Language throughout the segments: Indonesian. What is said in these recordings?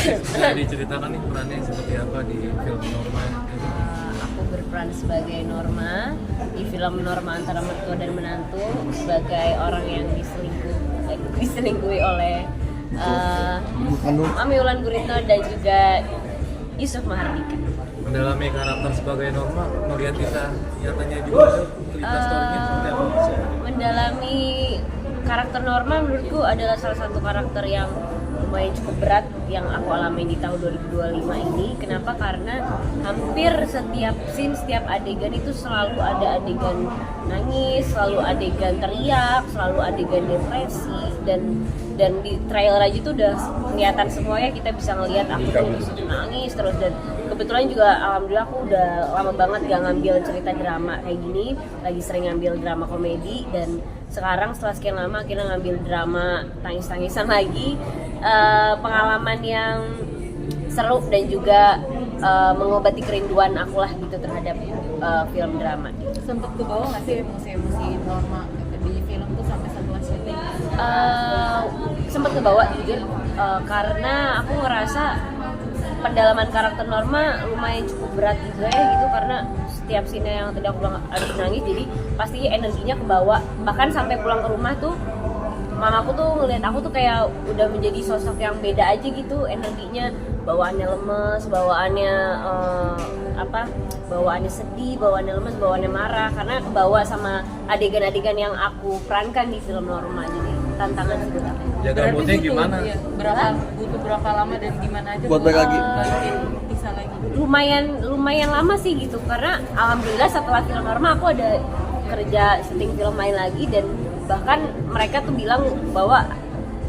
Bisa diceritakan nih perannya seperti apa di film Norma itu? Aku berperan sebagai Norma di film Norma Antara Mertua dan Menantu, sebagai orang yang diselingkuhi oleh Mami Wulan Guritno dan juga Yusuf Mahardika. Mendalami karakter sebagai Norma, melihat kita nyatanya juga cerita story-nya seperti apa? Mendalami karakter Norma menurutku adalah salah satu karakter yang lumayan cukup berat yang aku alami di tahun 2025 ini. Kenapa? Karena hampir setiap scene, setiap adegan itu selalu ada adegan nangis, selalu adegan teriak, selalu adegan depresi, dan di trailer aja tuh udah kelihatan semuanya, kita bisa ngelihat aku tuh disitu nangis terus. Dan kebetulan juga alhamdulillah aku udah lama banget gak ngambil cerita drama kayak gini, lagi sering ngambil drama komedi, dan sekarang setelah sekian lama akhirnya ngambil drama tangis-tangisan lagi. Pengalaman yang seru dan juga mengobati kerinduan aku lah gitu terhadap film drama. Sempet kebawa nggak sih emosi-emosi Norma di film tuh sampai setelah syuting? Sempet kebawa jujur, karena aku ngerasa pendalaman karakter Norma lumayan cukup berat juga ya gitu, karena setiap scene yang tadi aku bilang harus nangis, jadi pastinya energinya kebawa. Bahkan sampai pulang ke rumah tuh mamaku tuh ngeliat aku tuh kayak udah menjadi sosok yang beda aja gitu, energinya, bawaannya lemes, bawaannya bawaannya sedih, bawaannya lemes, bawaannya marah, karena kebawa sama adegan-adegan yang aku perankan di film Norma. Jadi tantangan sebenarnya. Jaga moodnya gimana? Ya, butuh berapa lama dan gimana aja buat balik lagi? balikin Tisa lagi? Lumayan lama sih gitu, karena alhamdulillah setelah film Norma aku ada kerja syuting film lain lagi, dan bahkan mereka tuh bilang bahwa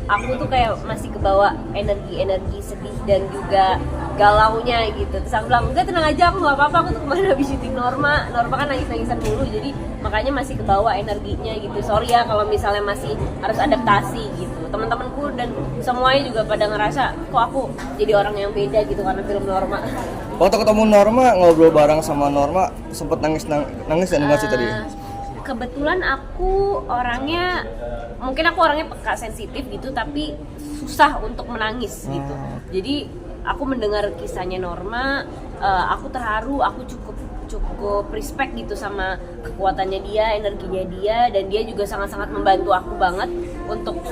aku tuh kayak masih kebawa energi sedih dan juga galaunya gitu. Terus aku bilang, enggak, tenang aja, aku gak apa-apa, aku tuh kemarin habis syuting Norma kan nangis-nangisan dulu, jadi makanya masih kebawa energinya gitu. Sorry ya kalau misalnya masih harus adaptasi gitu. Teman-temanku dan semuanya juga pada ngerasa kok aku jadi orang yang beda gitu karena film Norma. Waktu ketemu Norma, ngobrol bareng sama Norma, sempet nangis ya nggak sih tadi? Kebetulan aku orangnya peka sensitif gitu, tapi susah untuk menangis gitu. Jadi aku mendengar kisahnya Norma, aku terharu, aku cukup respect gitu sama kekuatannya dia, energinya dia, dan dia juga sangat-sangat membantu aku banget untuk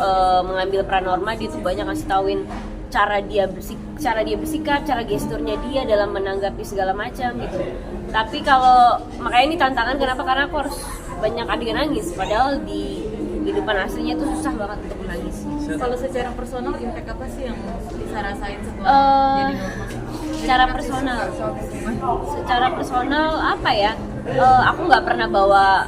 mengambil peran Norma. Dia tuh banyak ngasih tauin cara dia bersikap, cara gesturnya dia dalam menanggapi segala macam gitu. Tapi kalau makanya ini tantangan, kenapa? Karena aku harus banyak adegan nangis, padahal di kehidupan aslinya tuh susah banget untuk menangis. Kalau secara personal impact apa sih yang bisa rasain setelah jadi Norma? Secara personal apa ya? Aku nggak pernah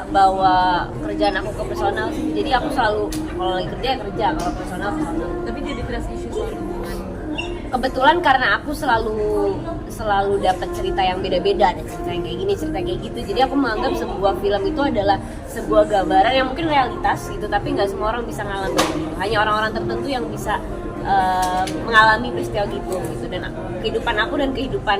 bawa kerjaan aku ke personal, jadi aku selalu kalau lagi kerja ya kerja, kalau personal. Tapi jadi trust issue soal hubungan. Kebetulan karena aku selalu dapat cerita yang beda-beda, ada cerita yang kayak gini, cerita kayak gitu. Jadi aku menganggap sebuah film itu adalah sebuah gambaran yang mungkin realitas gitu, tapi nggak semua orang bisa ngalamin gitu. Hanya orang-orang tertentu yang bisa mengalami peristiwa gitu. Dan kehidupan aku dan kehidupan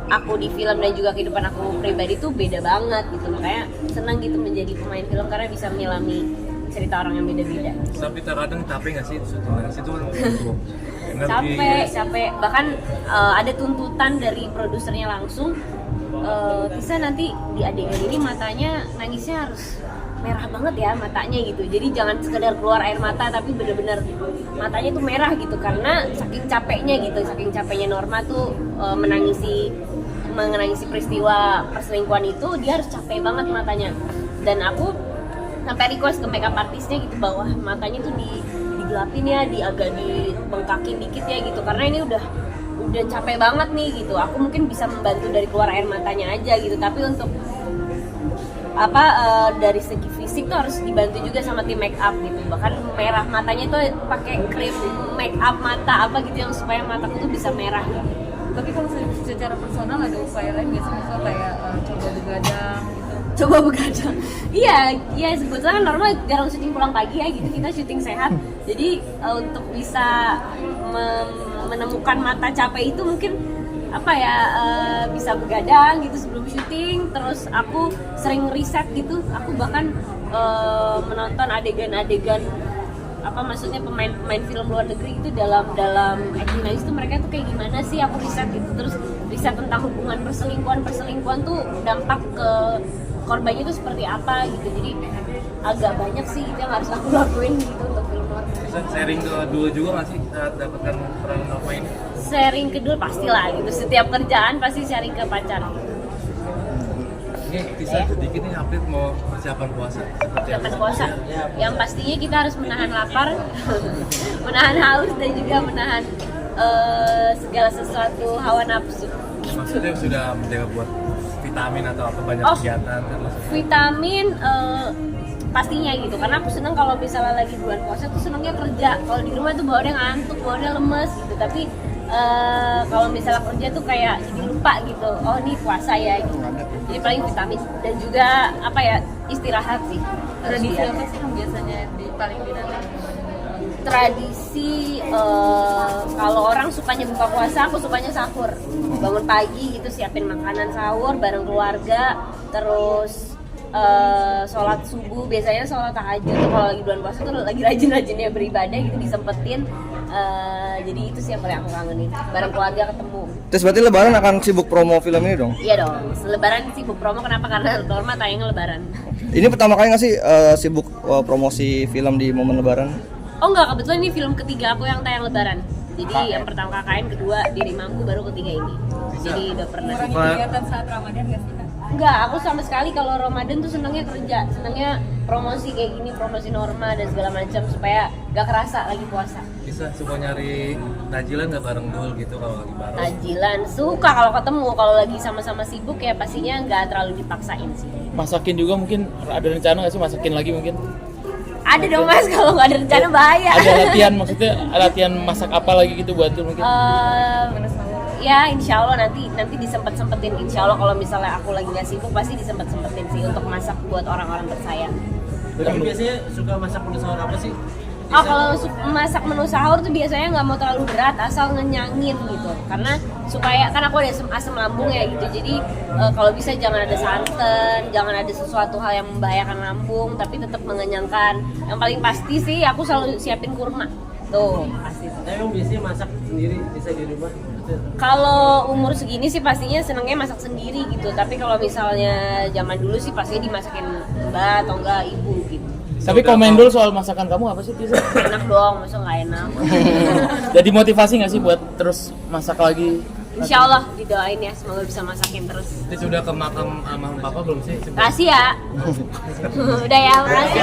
aku di film dan juga kehidupan aku pribadi tuh beda banget gitu. Makanya senang gitu menjadi pemain film karena bisa menyelami cerita orang yang beda-beda. Tapi terkadang capek nggak sih syuting nangis itu kan? Capek. Bahkan ada tuntutan dari produsernya langsung, Tisa nanti di adegan ini matanya nangisnya harus merah banget ya matanya gitu. Jadi jangan sekedar keluar air mata, tapi benar-benar matanya tuh merah gitu, karena saking capeknya Norma tuh menangisi peristiwa perselingkuhan itu, dia harus capek banget matanya. Dan aku sampai request ke makeup artisnya gitu, bawah matanya tuh digelapin ya, agak dibengkakin dikit ya gitu, karena ini udah capek banget nih gitu. Aku mungkin bisa membantu dari keluar air matanya aja gitu, tapi untuk dari segi fisik tuh harus dibantu juga sama tim make up gitu. Bahkan merah matanya tuh pakai krim make up mata gitu yang supaya mataku tuh bisa merah gitu. Tapi kalau secara personal ada upaya lain nggak sih, misalnya kayak coba begadang gitu? Coba begadang. Iya sebetulnya Norma jarang syuting pulang pagi ya gitu, kita syuting sehat. Jadi untuk bisa menemukan mata capek itu mungkin bisa begadang gitu sebelum syuting. Terus aku sering riset gitu, aku bahkan menonton adegan-adegan apa maksudnya pemain film luar negeri itu dalam acting lines tuh mereka tuh kayak gimana sih, aku riset gitu, terus riset tentang hubungan perselingkuhan tuh dampak ke korbannya itu seperti apa gitu. Jadi agak banyak sih itu yang harus aku lakuin gitu untuk film luar negeri. Bisa sharing ke dulu juga nggak sih saat dapatkan peran Norma ini? Sharing ke dulu pastilah gitu, setiap kerjaan pasti sharing ke pacar. Ini bisa sedikit nih update mau persiapan puasa seperti Persiapan apa? puasa yang pastinya kita harus menahan lapar, menahan haus, dan juga menahan segala sesuatu hawa nafsu. Maksudnya sudah menjaga buat vitamin atau apa banyak Oh. kegiatan kan maksudnya? Vitamin pastinya gitu, karena aku seneng kalau misalnya lagi bulan puasa tuh senengnya kerja. Kalau di rumah tuh bawaannya ngantuk, bawaannya lemes gitu, tapi kalau misalnya kerja tuh kayak jadi lupa gitu, oh ini puasa ya gitu. Jadi paling vitamin dan juga apa ya, istirahat sih. Harus Tradisi istirahat. apa sih yang biasanya paling dinanti? Tradisi kalau orang sukanya buka puasa, aku sukanya sahur. Bangun pagi gitu, siapin makanan sahur bareng keluarga, terus sholat subuh, biasanya sholat tahajud tuh kalau lagi bulan puasa tuh lagi rajin-rajinnya beribadah gitu, disempetin. Jadi itu sih yang paling aku kangenin, bareng keluarga ketemu. Terus berarti lebaran akan sibuk promo film ini dong? Iya dong, lebaran sibuk promo, kenapa? Karena Norma tayangnya lebaran. Ini pertama kali nggak sih sibuk promosi film di momen lebaran? Oh enggak, kebetulan ini film ketiga aku yang tayang lebaran. Jadi yang pertama KKN, kedua Diri Mampu, baru ketiga ini. Jadi udah pernah. Mengurangi kegiatan saat Ramadan nggak sih, Kak? Enggak, aku sama sekali kalau Ramadan tuh senangnya kerja, senangnya promosi kayak gini, promosi Norma dan segala macam supaya gak kerasa lagi puasa. Bisa suka nyari tajilan nggak bareng dul gitu kalau lagi bareng? Tajilan suka kalau ketemu, kalau lagi sama-sama sibuk ya pastinya nggak terlalu dipaksain sih. Masakin juga mungkin, ada rencana nggak sih masakin lagi mungkin? Ada dong Mas, kalau nggak ada rencana bahaya. Ada latihan, maksudnya latihan masak apa lagi gitu buat tuh mungkin? Ya insya Allah nanti disempet-sempetin, insya Allah kalau misalnya aku lagi nggak sibuk pasti disempet-sempetin sih untuk masak buat orang-orang tersayang. Tapi biasanya suka masak menu sahur apa sih? Oh kalau masak menu sahur tuh biasanya nggak mau terlalu berat, asal ngenyangin gitu. Karena supaya, kan aku ada asam lambung ya gitu, jadi kalau bisa jangan ada santan, jangan ada sesuatu hal yang membahayakan lambung, tapi tetap mengenyangkan. Yang paling pasti sih aku selalu siapin kurma. Tuh pasti. Tapi emang biasanya masak sendiri bisa di rumah? Kalau umur segini sih pastinya senengnya masak sendiri gitu. Tapi kalau misalnya zaman dulu sih pastinya dimasakin mbak atau enggak ibu gitu. Tapi komen dulu soal masakan kamu apa sih Tisa? Enak dong, masa nggak enak? Jadi motivasi nggak sih buat terus masak lagi? Insya Allah didoain ya, semoga bisa masakin terus. Ini sudah ke makam almarhum papa belum sih? Kasih ya. Udah ya, makasih.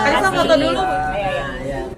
Karisa foto dulu. Ayo,